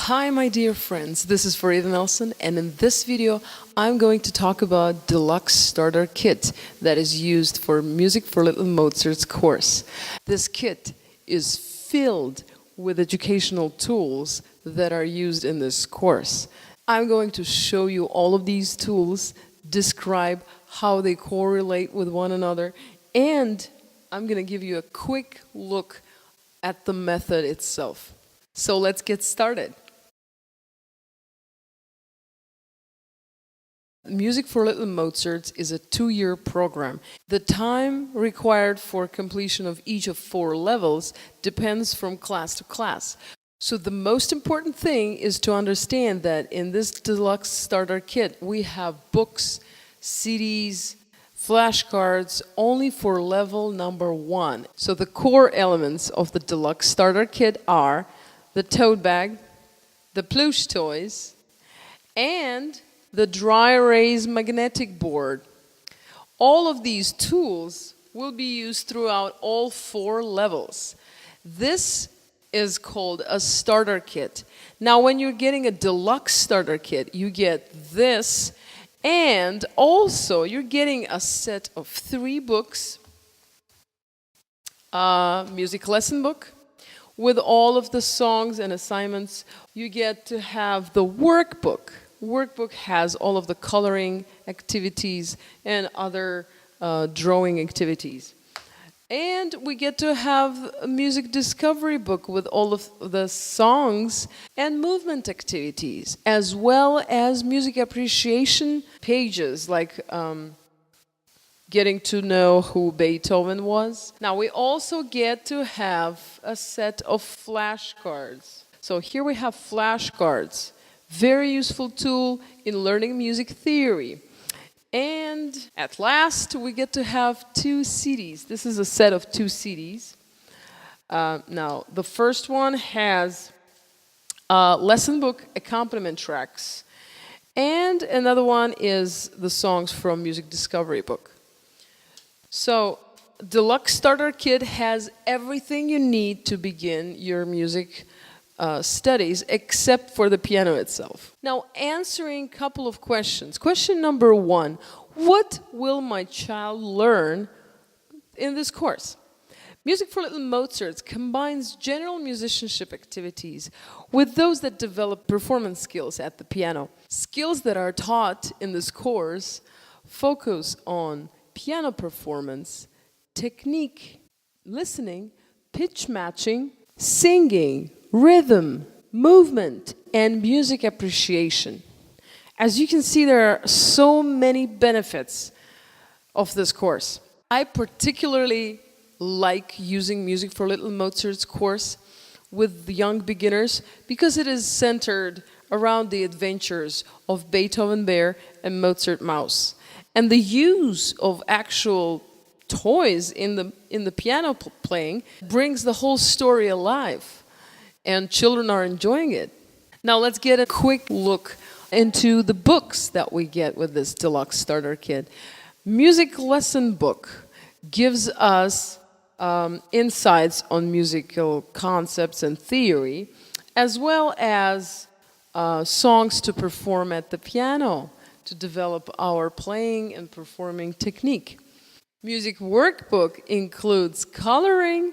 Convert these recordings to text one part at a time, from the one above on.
Hi my dear friends, this is Farida Nelson, and in this video I'm going to talk about Deluxe Starter Kit that is used for Music for Little Mozart's course. This kit is filled with educational tools that are used in this course. I'm going to show you all of these tools, describe how they correlate with one another, and I'm going to give you a quick look at the method itself. So let's get started. Music for Little Mozarts is a 2-year program. The time required for completion of each of 4 levels depends from class to class. So the most important thing is to understand that in this Deluxe Starter Kit we have books, CDs, flashcards only for level number 1. So the core elements of the Deluxe Starter Kit are the tote bag, the plush toys, and the dry erase magnetic board. All of these tools will be used throughout all 4 levels. This is called a starter kit. Now when you're getting a deluxe starter kit, you get this, and also you're getting a set of 3 books, a music lesson book, with all of the songs and assignments. You get to have the workbook. Workbook has all of the coloring activities and other drawing activities. And we get to have a music discovery book with all of the songs and movement activities, as well as music appreciation pages like getting to know who Beethoven was. Now we also get to have a set of flashcards. So here we have flashcards. Very useful tool in learning music theory. And at last we get to have 2 CDs. This is a set of 2 CDs. Now the first one has lesson book accompaniment tracks, and another one is the songs from music discovery book. So Deluxe Starter Kit has everything you need to begin your music studies except for the piano itself. Now answering a couple of questions. Question number 1, what will my child learn in this course? Music for Little Mozarts combines general musicianship activities with those that develop performance skills at the piano. Skills that are taught in this course focus on piano performance, technique, listening, pitch matching, singing, rhythm, movement, and music appreciation. As you can see, there are so many benefits of this course. I particularly like using Music for Little Mozart's course with the young beginners because it is centered around the adventures of Beethoven Bear and Mozart Mouse. And the use of actual toys in the piano playing brings the whole story alive. And children are enjoying it. Now let's get a quick look into the books that we get with this Deluxe Starter Kit. Music lesson book gives us insights on musical concepts and theory, as well as songs to perform at the piano to develop our playing and performing technique. Music workbook includes coloring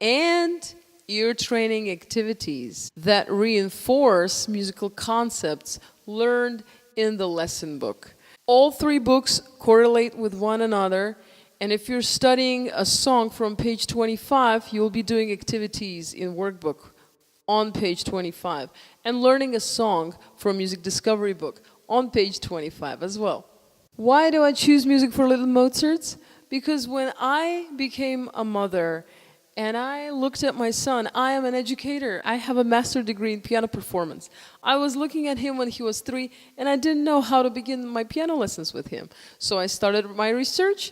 and ear training activities that reinforce musical concepts learned in the lesson book. All 3 books correlate with one another, and if you're studying a song from page 25, you'll be doing activities in workbook on page 25, and learning a song from music discovery book on page 25 as well. Why do I choose Music for Little Mozarts? Because when I became a mother and I looked at my son, I am an educator. I have a master's degree in piano performance. I was looking at him when he was 3 and I didn't know how to begin my piano lessons with him. So I started my research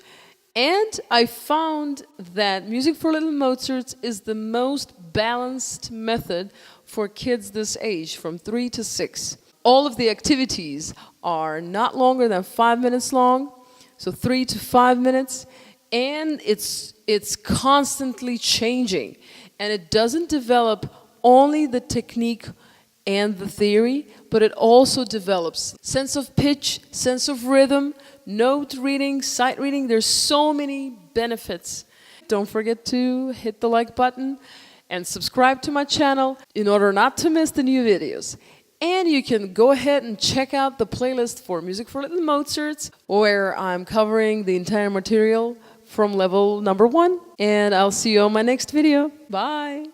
and I found that Music for Little Mozarts is the most balanced method for kids this age, from 3 to 6. All of the activities are not longer than 5 minutes long, so 3 to 5 minutes, and it's constantly changing, and it doesn't develop only the technique and the theory, but it also develops sense of pitch, sense of rhythm, note reading, sight reading. There's so many benefits. Don't forget to hit the like button and subscribe to my channel in order not to miss the new videos. And you can go ahead and check out the playlist for Music for Little Mozarts, where I'm covering the entire material from level number 1. And I'll see you on my next video. Bye!